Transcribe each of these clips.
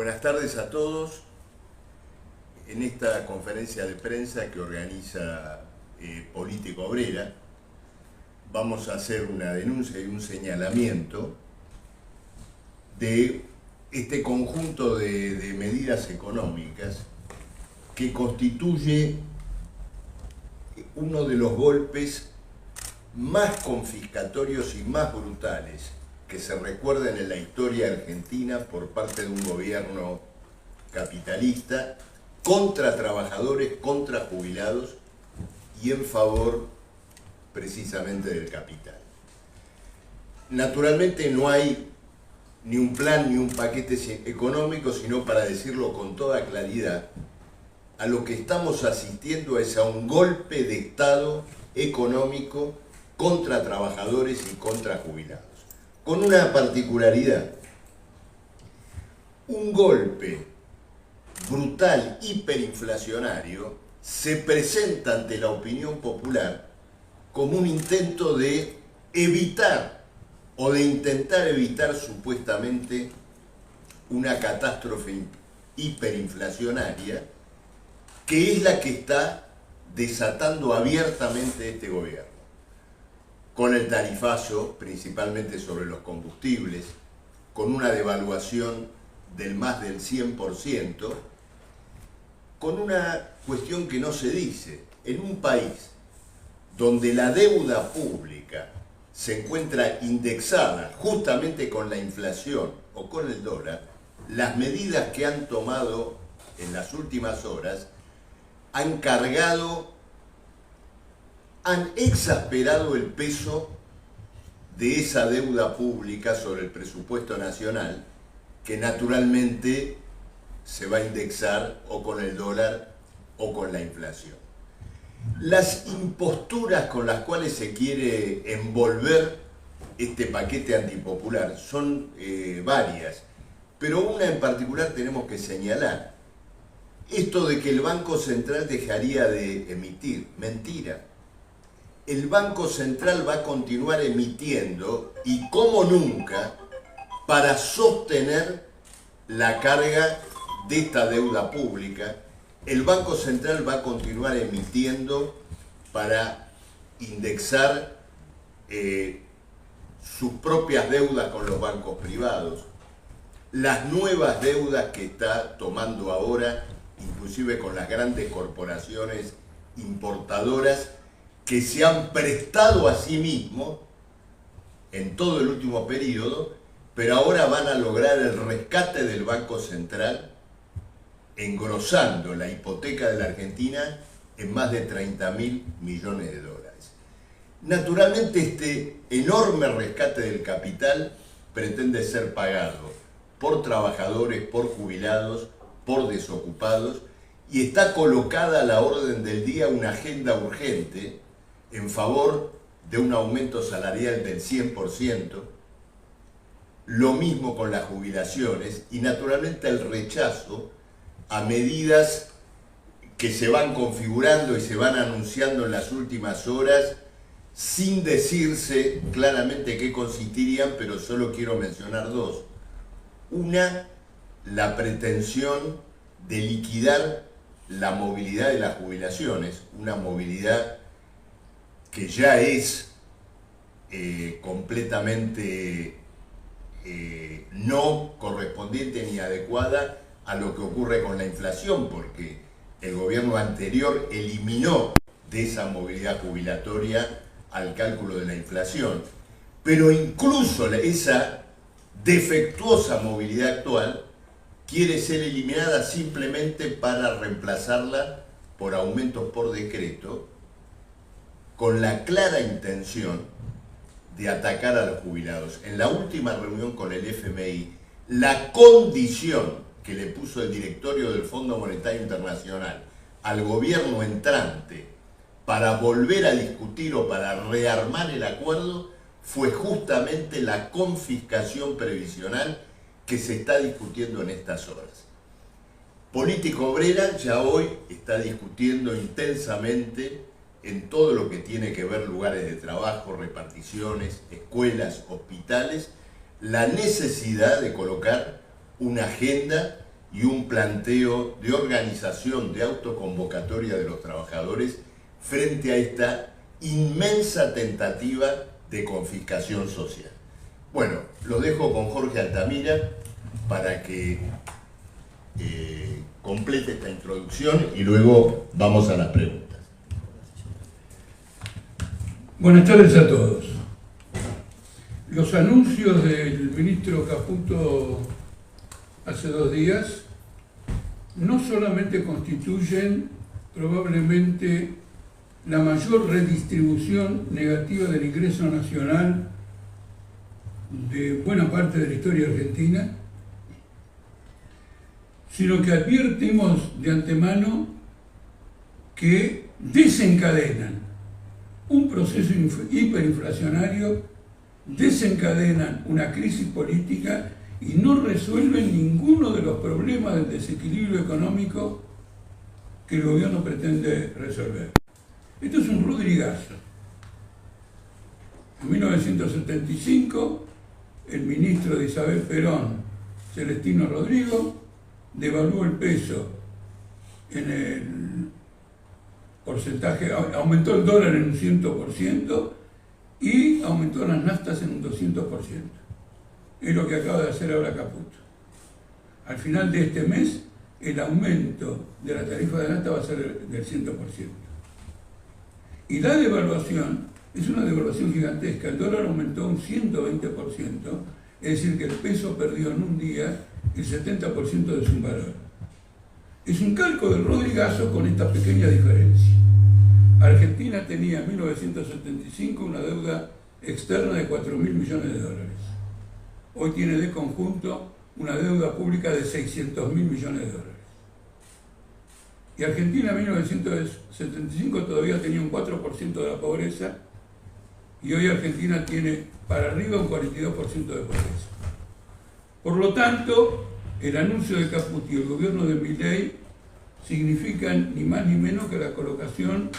Buenas tardes a todos. En esta conferencia de prensa que organiza Política Obrera, vamos a hacer una denuncia y un señalamiento de este conjunto de medidas económicas que constituye uno de los golpes más confiscatorios y más brutales que se recuerden en la historia argentina por parte de un gobierno capitalista contra trabajadores, contra jubilados y en favor precisamente del capital. Naturalmente no hay ni un plan ni un paquete económico, sino, para decirlo con toda claridad, a lo que estamos asistiendo es a un golpe de Estado económico contra trabajadores y contra jubilados. Con una particularidad: un golpe brutal, hiperinflacionario, se presenta ante la opinión popular como un intento de evitar o de intentar evitar supuestamente una catástrofe hiperinflacionaria que es la que está desatando abiertamente este gobierno, con el tarifazo principalmente sobre los combustibles, con una devaluación del más del 100%, con una cuestión que no se dice. En un país donde la deuda pública se encuentra indexada justamente con la inflación o con el dólar, las medidas que han tomado en las últimas horas han exasperado el peso de esa deuda pública sobre el presupuesto nacional, que naturalmente se va a indexar o con el dólar o con la inflación. Las imposturas con las cuales se quiere envolver este paquete antipopular son varias, pero una en particular tenemos que señalar: esto de que el Banco Central dejaría de emitir. Mentira. El Banco Central va a continuar emitiendo, y como nunca, para sostener la carga de esta deuda pública. El Banco Central va a continuar emitiendo para indexar sus propias deudas con los bancos privados, las nuevas deudas que está tomando ahora, inclusive con las grandes corporaciones importadoras que se han prestado a sí mismos en todo el último periodo, pero ahora van a lograr el rescate del Banco Central, engrosando la hipoteca de la Argentina en más de 30.000 millones de dólares. Naturalmente, este enorme rescate del capital pretende ser pagado por trabajadores, por jubilados, por desocupados, y está colocada a la orden del día una agenda urgente en favor de un aumento salarial del 100%, lo mismo con las jubilaciones, y naturalmente el rechazo a medidas que se van configurando y se van anunciando en las últimas horas sin decirse claramente qué consistirían, pero solo quiero mencionar dos. Una, la pretensión de liquidar la movilidad de las jubilaciones, una movilidad que ya es completamente no correspondiente ni adecuada a lo que ocurre con la inflación, porque el gobierno anterior eliminó de esa movilidad jubilatoria al cálculo de la inflación. Pero incluso esa defectuosa movilidad actual quiere ser eliminada simplemente para reemplazarla por aumentos por decreto, con la clara intención de atacar a los jubilados. En la última reunión con el FMI, la condición que le puso el directorio del Fondo Monetario Internacional al gobierno entrante para volver a discutir o para rearmar el acuerdo fue justamente la confiscación previsional que se está discutiendo en estas horas. Política Obrera ya hoy está discutiendo intensamente en todo lo que tiene que ver lugares de trabajo, reparticiones, escuelas, hospitales, la necesidad de colocar una agenda y un planteo de organización, de autoconvocatoria de los trabajadores frente a esta inmensa tentativa de confiscación social. Bueno, lo dejo con Jorge Altamira para que complete esta introducción y luego vamos a las preguntas. Buenas tardes a todos. Los anuncios del ministro Caputo hace 2 días no solamente constituyen probablemente la mayor redistribución negativa del ingreso nacional de buena parte de la historia argentina, sino que advertimos de antemano que desencadenan un proceso hiperinflacionario, desencadenan una crisis política y no resuelven ninguno de los problemas del desequilibrio económico que el gobierno pretende resolver. Esto es un rodrigazo. En 1975, el ministro de Isabel Perón, Celestino Rodrigo, devaluó el peso en el porcentaje, aumentó el dólar en un 100% y aumentó las naftas en un 200%. Es lo que acaba de hacer ahora Caputo. Al final de este mes, el aumento de la tarifa de nafta va a ser del 100%. Y la devaluación es una devaluación gigantesca. El dólar aumentó un 120%, es decir, que el peso perdió en un día el 70% de su valor. Es un calco del rodrigazo con esta pequeña diferencia. Argentina tenía en 1975 una deuda externa de 4.000 millones de dólares. Hoy tiene de conjunto una deuda pública de 600.000 millones de dólares. Y Argentina en 1975 todavía tenía un 4% de la pobreza y hoy Argentina tiene para arriba un 42% de pobreza. Por lo tanto, el anuncio de Caputo y el gobierno de Milei significan ni más ni menos que la colocación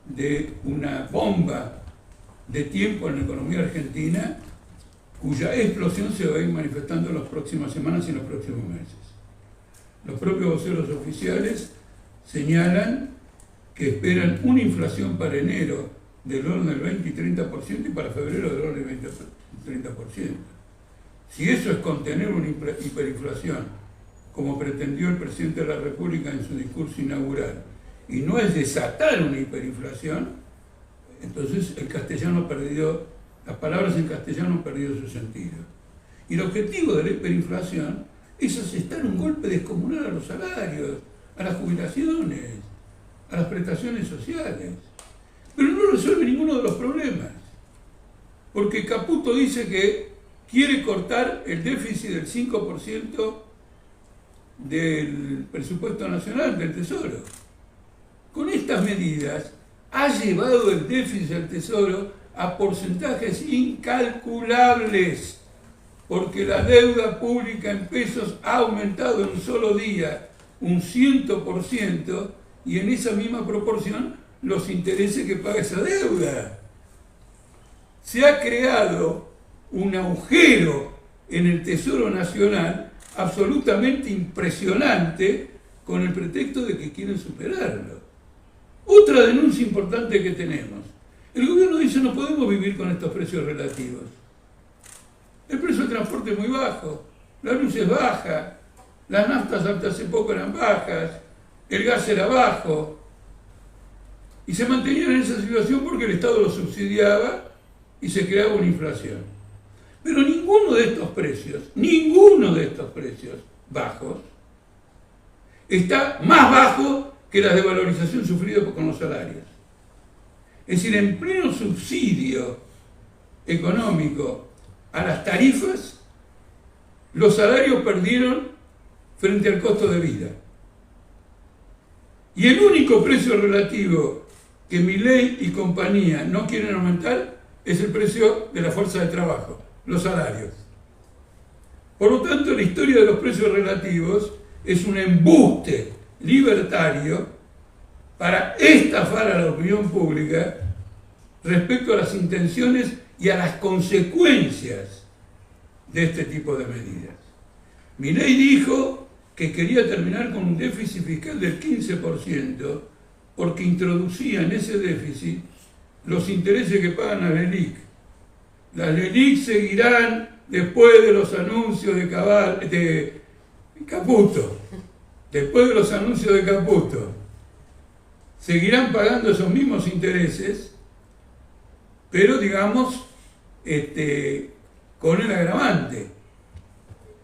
de una bomba de tiempo en la economía argentina, cuya explosión se va a ir manifestando en las próximas semanas y en los próximos meses. Los propios voceros oficiales señalan que esperan una inflación para enero del orden del 20 y 30% y para febrero del orden del 20 y 30%. Si eso es contener una hiperinflación, como pretendió el presidente de la República en su discurso inaugural, y no es desatar una hiperinflación, entonces el castellano perdió, las palabras en castellano han perdido su sentido. Y el objetivo de la hiperinflación es asestar un golpe descomunal a los salarios, a las jubilaciones, a las prestaciones sociales. Pero no resuelve ninguno de los problemas. Porque Caputo dice que quiere cortar el déficit del 5% del presupuesto nacional, del Tesoro. Con estas medidas ha llevado el déficit del Tesoro a porcentajes incalculables, porque la deuda pública en pesos ha aumentado en un solo día un 100% y en esa misma proporción los intereses que paga esa deuda. Se ha creado un agujero en el Tesoro Nacional absolutamente impresionante con el pretexto de que quieren superarlo. Otra denuncia importante que tenemos. El gobierno dice no podemos vivir con estos precios relativos. El precio del transporte es muy bajo, la luz es baja, las naftas hasta hace poco eran bajas, el gas era bajo, y se mantenían en esa situación porque el Estado lo subsidiaba y se creaba una inflación. Pero ninguno de estos precios bajos, está más bajo que la desvalorización sufrida con los salarios. Es decir, en pleno subsidio económico a las tarifas, los salarios perdieron frente al costo de vida. Y el único precio relativo que Milei y compañía no quieren aumentar es el precio de la fuerza de trabajo, los salarios. Por lo tanto, la historia de los precios relativos es un embuste libertario para estafar a la opinión pública respecto a las intenciones y a las consecuencias de este tipo de medidas. Milei dijo que quería terminar con un déficit fiscal del 15%, porque introducía en ese déficit los intereses que pagan las LELIQ. Las LELIQ seguirán después de los anuncios de Caputo. Después de los anuncios de Caputo. Seguirán pagando esos mismos intereses, pero digamos, con el agravante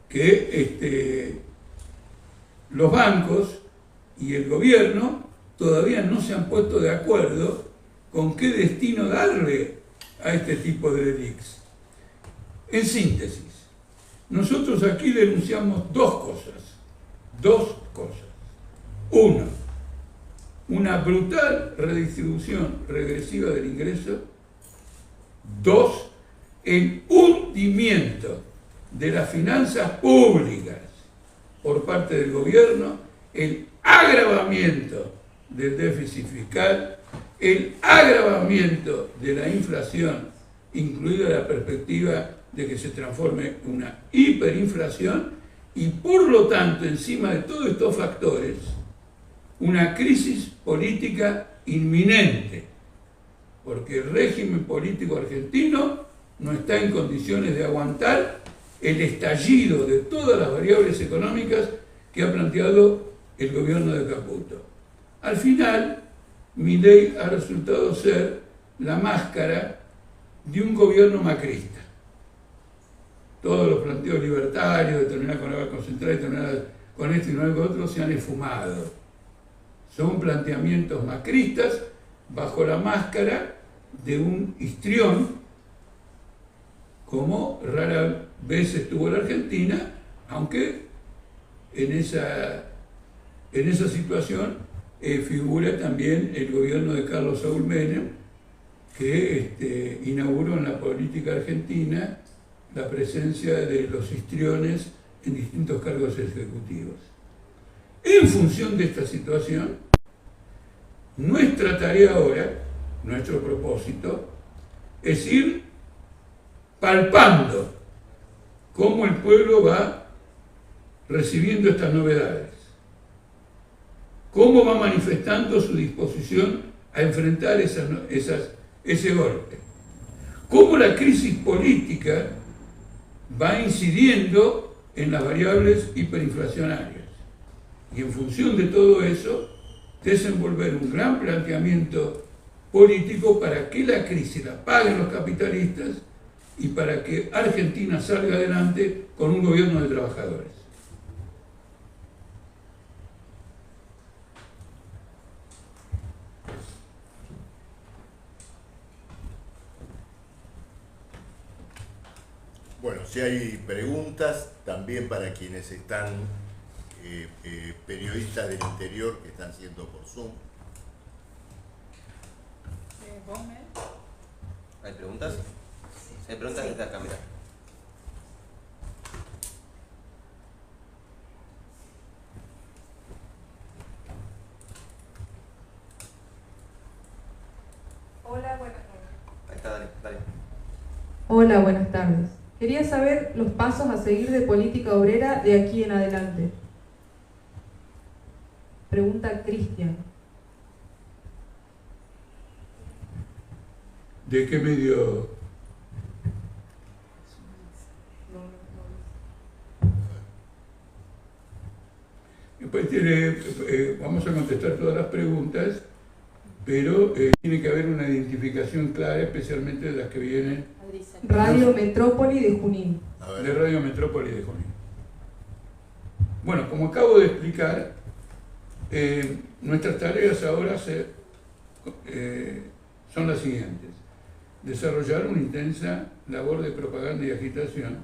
que los bancos y el gobierno todavía no se han puesto de acuerdo con qué destino darle a este tipo de LELIQs. En síntesis, nosotros aquí denunciamos dos cosas. Uno, una brutal redistribución regresiva del ingreso. Dos, el hundimiento de las finanzas públicas por parte del gobierno, el agravamiento del déficit fiscal, el agravamiento de la inflación, incluida la perspectiva de que se transforme en una hiperinflación, y por lo tanto, encima de todos estos factores, una crisis política inminente, porque el régimen político argentino no está en condiciones de aguantar el estallido de todas las variables económicas que ha planteado el gobierno de Caputo. Al final, Milei ha resultado ser la máscara de un gobierno macrista. Todos los planteos libertarios de terminar con la Banca Central y terminar con esto y no con otro se han esfumado. Son planteamientos macristas bajo la máscara de un histrión, como rara vez estuvo la Argentina, aunque en esa situación figura también el gobierno de Carlos Saúl Menem, que inauguró en la política argentina la presencia de los histriones en distintos cargos ejecutivos. En función de esta situación, nuestra tarea ahora, nuestro propósito, es ir palpando cómo el pueblo va recibiendo estas novedades, cómo va manifestando su disposición a enfrentar ese golpe, cómo la crisis política va incidiendo en las variables hiperinflacionarias. Y en función de todo eso, desenvolver un gran planteamiento político para que la crisis la paguen los capitalistas y para que Argentina salga adelante con un gobierno de trabajadores. Bueno, si hay preguntas, también para quienes están periodistas del interior que están siendo por Zoom. ¿Hay preguntas? Hay preguntas desde acá, mira. Hola, buenas tardes. Ahí está, dale. Hola, buenas tardes. Quería saber los pasos a seguir de política obrera de aquí en adelante. Pregunta Cristian. ¿De qué medio? Después vamos a contestar todas las preguntas, pero tiene que haber una identificación clara, especialmente de las que vienen Radio Metrópoli de Junín. de Radio Metrópoli de Junín. Bueno, como acabo de explicar, nuestras tareas ahora son las siguientes. Desarrollar una intensa labor de propaganda y agitación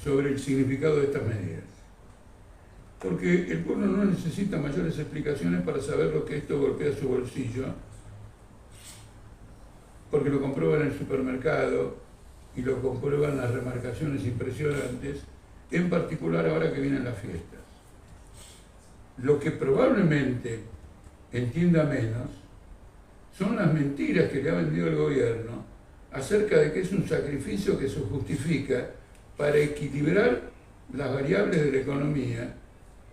sobre el significado de estas medidas. Porque el pueblo no necesita mayores explicaciones para saber lo que esto golpea su bolsillo, porque lo comprueban en el supermercado y lo comprueban las remarcaciones impresionantes, en particular ahora que vienen las fiestas. Lo que probablemente entienda menos son las mentiras que le ha vendido el gobierno acerca de que es un sacrificio que se justifica para equilibrar las variables de la economía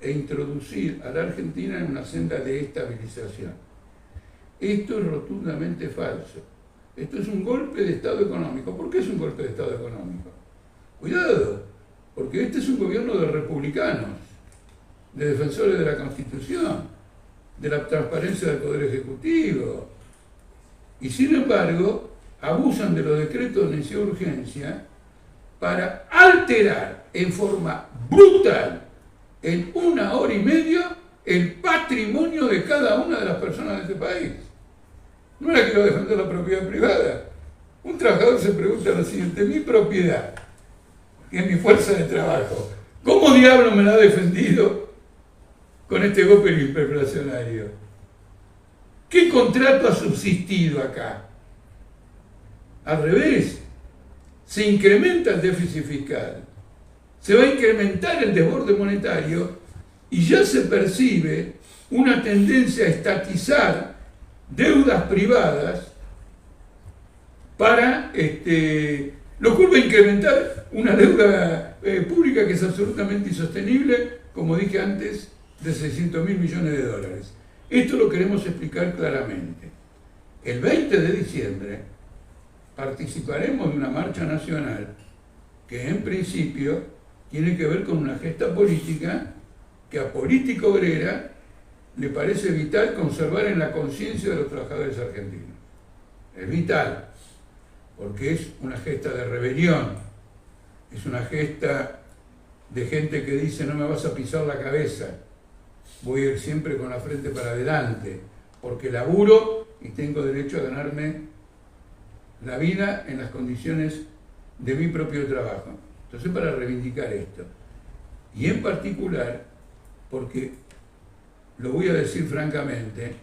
e introducir a la Argentina en una senda de estabilización. Esto es rotundamente falso. Esto es un golpe de Estado económico. ¿Por qué es un golpe de Estado económico? Cuidado, porque este es un gobierno de republicanos, de defensores de la Constitución, de la transparencia del Poder Ejecutivo. Y sin embargo, abusan de los decretos de necesidad de urgencia para alterar en forma brutal, en 1 hora y media, el patrimonio de cada una de las personas de este país. No era que iba a defender la propiedad privada. Un trabajador se pregunta lo siguiente: mi propiedad, que es mi fuerza de trabajo, ¿cómo diablo me la ha defendido con este golpe hiperinflacionario? ¿Qué contrato ha subsistido acá? Al revés, se incrementa el déficit fiscal, se va a incrementar el desborde monetario y ya se percibe una tendencia a estatizar deudas privadas para, lo cual va a incrementar una deuda pública que es absolutamente insostenible, como dije antes, de 600.000 millones de dólares. Esto lo queremos explicar claramente. El 20 de diciembre participaremos de una marcha nacional que en principio tiene que ver con una gesta política que a Política Obrera le parece vital conservar en la conciencia de los trabajadores argentinos. Es vital, porque es una gesta de rebelión, es una gesta de gente que dice: no me vas a pisar la cabeza, voy a ir siempre con la frente para adelante, porque laburo y tengo derecho a ganarme la vida en las condiciones de mi propio trabajo. Entonces, para reivindicar esto, y en particular, porque, lo voy a decir francamente,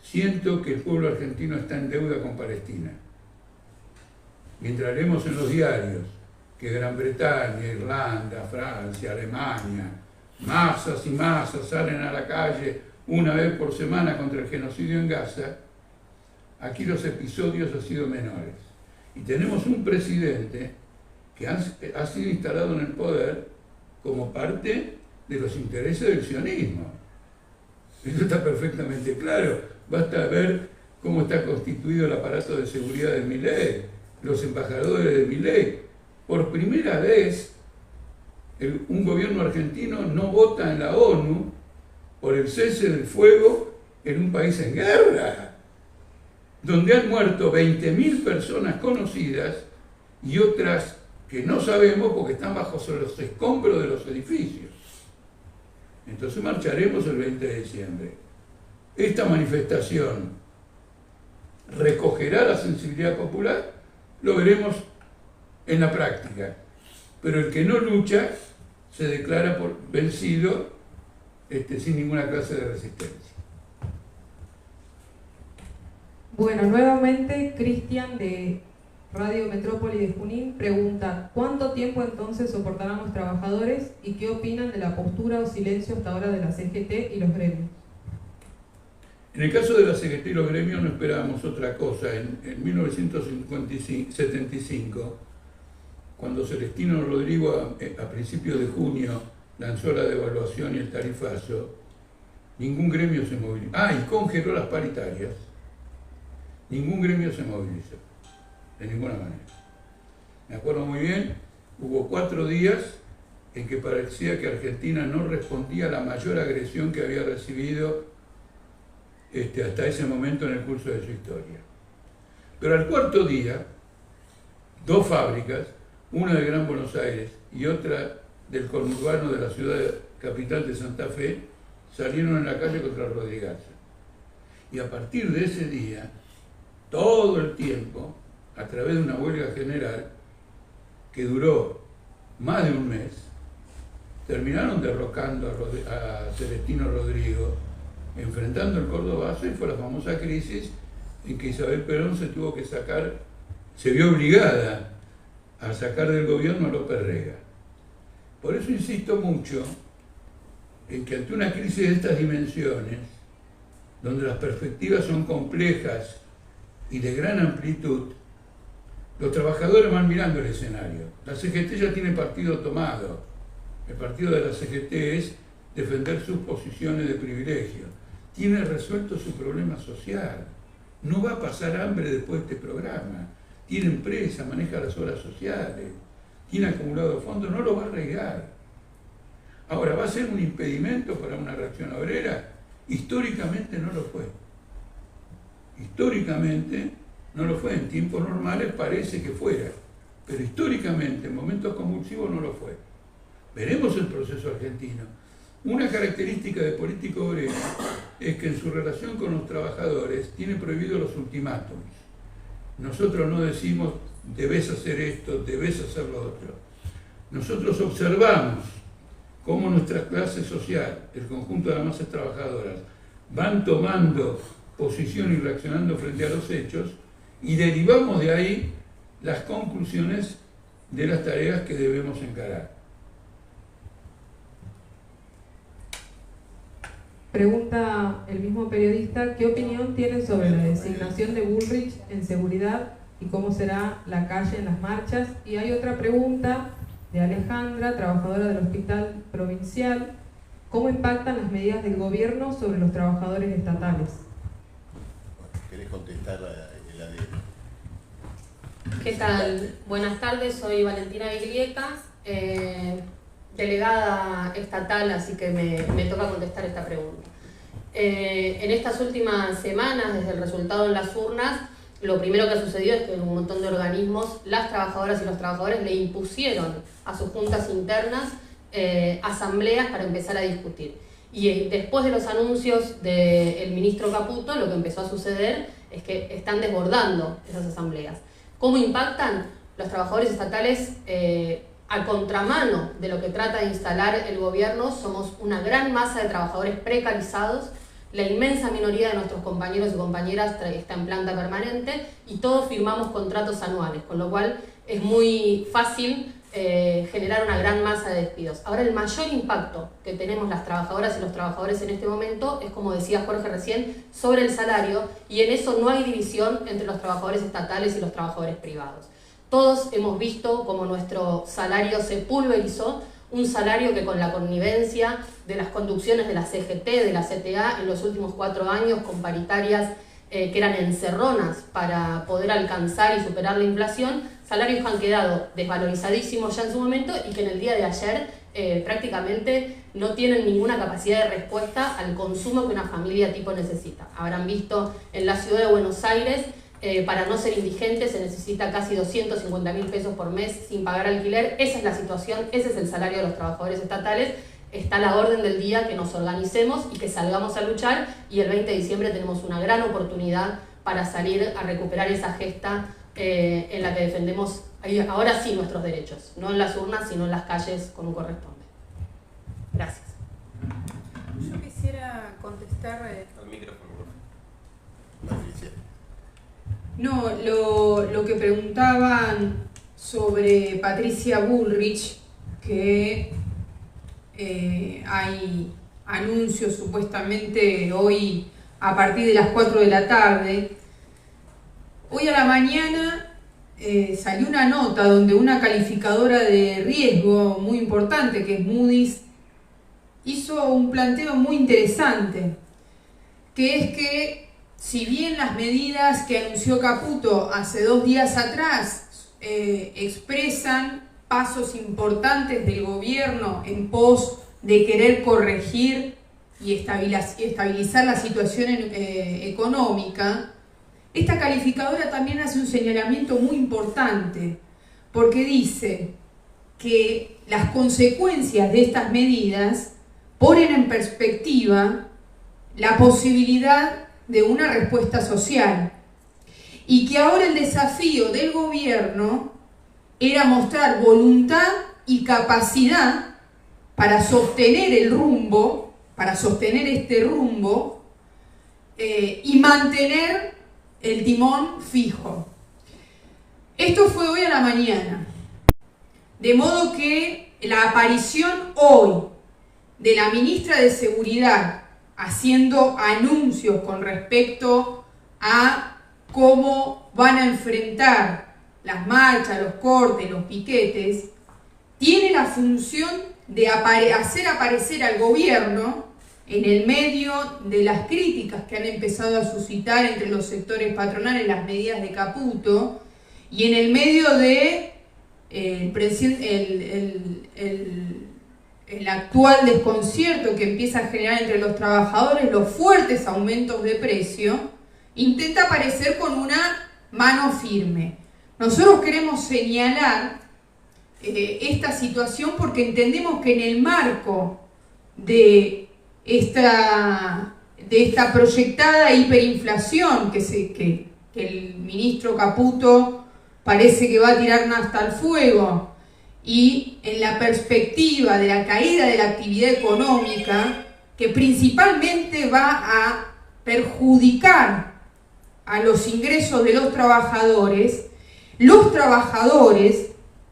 siento que el pueblo argentino está en deuda con Palestina. Mientras leemos en los diarios que Gran Bretaña, Irlanda, Francia, Alemania, masas y masas salen a la calle una vez por semana contra el genocidio en Gaza, aquí los episodios han sido menores. Y tenemos un presidente que ha sido instalado en el poder como parte de los intereses del sionismo. Esto está perfectamente claro. Basta ver cómo está constituido el aparato de seguridad de Milei, los embajadores de Milei. Por primera vez, un gobierno argentino no vota en la ONU por el cese del fuego en un país en guerra, donde han muerto 20.000 personas conocidas y otras que no sabemos porque están bajo los escombros de los edificios. Entonces marcharemos el 20 de diciembre. Esta manifestación recogerá la sensibilidad popular, lo veremos en la práctica, pero el que no lucha se declara por vencido sin ninguna clase de resistencia. Bueno, nuevamente Cristian de Radio Metrópoli de Junín pregunta: ¿cuánto tiempo entonces soportarán los trabajadores y qué opinan de la postura o silencio hasta ahora de la CGT y los gremios? En el caso de la CGT y los gremios no esperábamos otra cosa. En 1975, cuando Celestino Rodrigo a principios de junio lanzó la devaluación y el tarifazo, ningún gremio se movilizó. Y congeló las paritarias. Ningún gremio se movilizó, de ninguna manera. Me acuerdo muy bien, hubo 4 días en que parecía que Argentina no respondía a la mayor agresión que había recibido hasta ese momento en el curso de su historia. Pero al 4.º día, 2 fábricas, una de Gran Buenos Aires y otra del conurbano de la ciudad capital de Santa Fe, salieron en la calle contra Rodrigazo. Y a partir de ese día, todo el tiempo, a través de una huelga general que duró más de un mes, terminaron derrocando a Celestino Rodrigo, enfrentando el cordobazo, y fue la famosa crisis en que Isabel Perón se vio obligada a sacar del gobierno a López Rega. Por eso insisto mucho en que ante una crisis de estas dimensiones, donde las perspectivas son complejas y de gran amplitud, los trabajadores van mirando el escenario. La CGT ya tiene partido tomado. El partido de la CGT es defender sus posiciones de privilegio. Tiene resuelto su problema social. No va a pasar hambre después de este programa. Tiene empresa, maneja las obras sociales, tiene acumulado fondos, no lo va a arriesgar. Ahora, ¿va a ser un impedimento para una reacción obrera? Históricamente no lo fue. Históricamente no lo fue. En tiempos normales parece que fuera, pero históricamente, en momentos convulsivos, no lo fue. Veremos el proceso argentino. Una característica de política obrera es que en su relación con los trabajadores tiene prohibido los ultimátums. Nosotros no decimos, debes hacer esto, debes hacer lo otro. Nosotros observamos cómo nuestra clase social, el conjunto de las masas trabajadoras, van tomando posición y reaccionando frente a los hechos, y derivamos de ahí las conclusiones de las tareas que debemos encarar. Pregunta el mismo periodista, ¿qué opinión tiene sobre la designación de Bullrich en seguridad y cómo será la calle en las marchas? Y hay otra pregunta de Alejandra, trabajadora del Hospital Provincial, ¿cómo impactan las medidas del gobierno sobre los trabajadores estatales? ¿Querés contestar la de... ¿Qué tal? Buenas tardes, soy Valentina Vigliecas, delegada estatal, así que me toca contestar esta pregunta. En estas últimas semanas, desde el resultado en las urnas, lo primero que ha sucedido es que en un montón de organismos las trabajadoras y los trabajadores le impusieron a sus juntas internas asambleas para empezar a discutir. Y después de los anuncios del ministro Caputo, lo que empezó a suceder es que están desbordando esas asambleas. ¿Cómo impactan? Los trabajadores estatales, a contramano de lo que trata de instalar el gobierno, somos una gran masa de trabajadores precarizados. La inmensa minoría de nuestros compañeros y compañeras está en planta permanente y todos firmamos contratos anuales, con lo cual es muy fácil generar una gran masa de despidos. Ahora, el mayor impacto que tenemos las trabajadoras y los trabajadores en este momento es, como decía Jorge recién, sobre el salario, y en eso no hay división entre los trabajadores estatales y los trabajadores privados. Todos hemos visto cómo nuestro salario se pulverizó, un salario que con la connivencia de las conducciones de la CGT, de la CTA, en los últimos 4 años, con paritarias que eran encerronas para poder alcanzar y superar la inflación, salarios que han quedado desvalorizadísimos ya en su momento y que en el día de ayer prácticamente no tienen ninguna capacidad de respuesta al consumo que una familia tipo necesita. Habrán visto en la ciudad de Buenos Aires, para no ser indigente se necesita casi 250.000 pesos por mes sin pagar alquiler. Esa es la situación, ese es el salario de los trabajadores estatales. Está a la orden del día que nos organicemos y que salgamos a luchar, y el 20 de diciembre tenemos una gran oportunidad para salir a recuperar esa gesta en la que defendemos ahora sí nuestros derechos, no en las urnas sino en las calles como corresponde. Gracias. Yo quisiera contestar... Al micrófono. Patricia. No, lo que preguntaban sobre Patricia Bullrich, que hay anuncios supuestamente hoy a partir de las 4 de la tarde. Hoy a la mañana salió una nota donde una calificadora de riesgo muy importante, que es Moody's, hizo un planteo muy interesante, que es que si bien las medidas que anunció Caputo hace 2 días atrás expresan pasos importantes del gobierno en pos de querer corregir y estabilizar la situación económica, esta calificadora también hace un señalamiento muy importante, porque dice que las consecuencias de estas medidas ponen en perspectiva la posibilidad de una respuesta social, y que ahora el desafío del gobierno era mostrar voluntad y capacidad para sostener el rumbo, para sostener este rumbo y mantener el timón fijo. Esto fue hoy a la mañana, de modo que la aparición hoy de la ministra de Seguridad haciendo anuncios con respecto a cómo van a enfrentar las marchas, los cortes, los piquetes, tiene la función de hacer aparecer al gobierno en el medio de las críticas que han empezado a suscitar entre los sectores patronales las medidas de Caputo y en el medio de el actual desconcierto que empieza a generar entre los trabajadores los fuertes aumentos de precio, intenta aparecer con una mano firme. Nosotros queremos señalar esta situación porque entendemos que en el marco de esta proyectada hiperinflación que el ministro Caputo parece que va a tirar hasta el fuego, y en la perspectiva de la caída de la actividad económica, que principalmente va a perjudicar a los ingresos de los trabajadores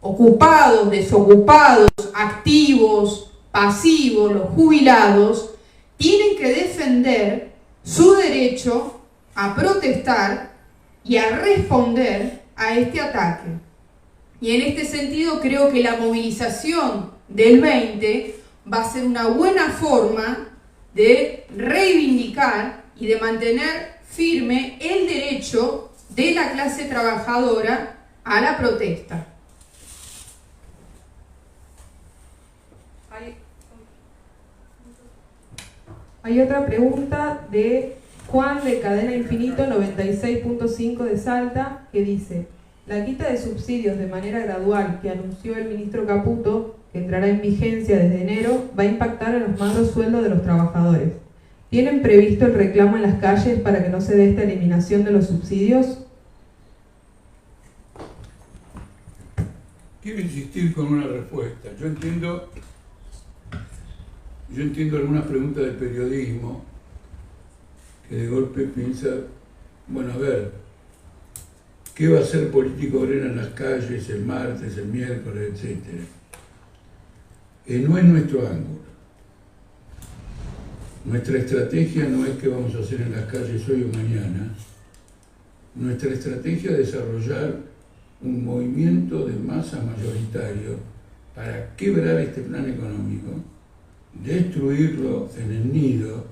ocupados, desocupados, activos, pasivos, los jubilados, tienen que defender su derecho a protestar y a responder a este ataque. Y en este sentido creo que la movilización del 20 va a ser una buena forma de reivindicar y de mantener firme el derecho de la clase trabajadora a la protesta. Hay otra pregunta de Juan de Cadena Infinito 96.5 de Salta, que dice: la quita de subsidios de manera gradual que anunció el ministro Caputo, que entrará en vigencia desde enero, va a impactar en los magros sueldos de los trabajadores. ¿Tienen previsto el reclamo en las calles para que no se dé esta eliminación de los subsidios? Quiero insistir con una respuesta. Yo entiendo algunas preguntas del periodismo que de golpe piensa, bueno, a ver, ¿qué va a hacer Político Obrero en las calles el martes, el miércoles, etcétera? No es nuestro ángulo. Nuestra estrategia no es qué vamos a hacer en las calles hoy o mañana. Nuestra estrategia es desarrollar un movimiento de masas mayoritario para quebrar este plan económico, destruirlo en el nido,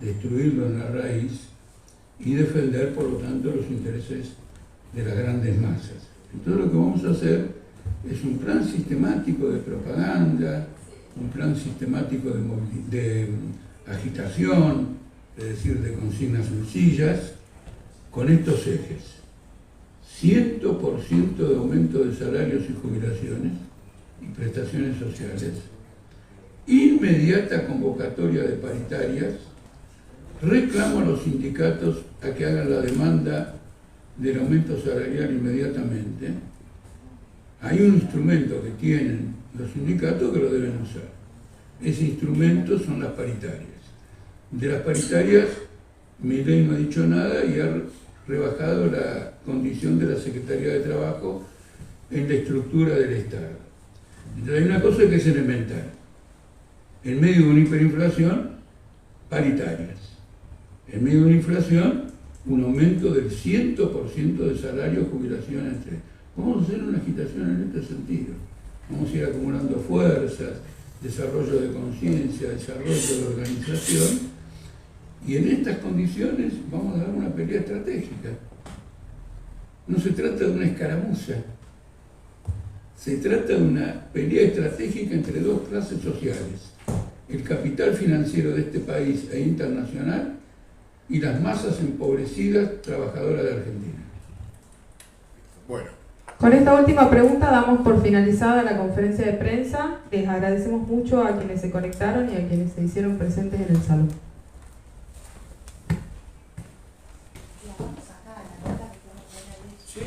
destruirlo en la raíz y defender, por lo tanto, los intereses de las grandes masas. Entonces lo que vamos a hacer es un plan sistemático de propaganda, un plan sistemático de agitación, es decir, de consignas sencillas, con estos ejes: 100% de aumento de salarios y jubilaciones y prestaciones sociales, inmediata convocatoria de paritarias, reclamo a los sindicatos a que hagan la demanda del aumento salarial inmediatamente. Hay un instrumento que tienen los sindicatos que lo deben usar. Ese instrumento son las paritarias. De las paritarias, Milei no ha dicho nada y ha rebajado la condición de la Secretaría de Trabajo en la estructura del Estado. Entonces hay una cosa que es elemental. En medio de una hiperinflación, paritarias. En medio de una inflación, un aumento del 100% de salario, jubilación, etc. Vamos a hacer una agitación en este sentido. Vamos a ir acumulando fuerzas, desarrollo de conciencia, desarrollo de organización, y en estas condiciones vamos a dar una pelea estratégica. No se trata de una escaramuza, se trata de una pelea estratégica entre dos clases sociales: el capital financiero de este país e internacional y las masas empobrecidas trabajadoras de Argentina. Bueno. Con esta última pregunta damos por finalizada la conferencia de prensa. Les agradecemos mucho a quienes se conectaron y a quienes se hicieron presentes en el salón. Sí.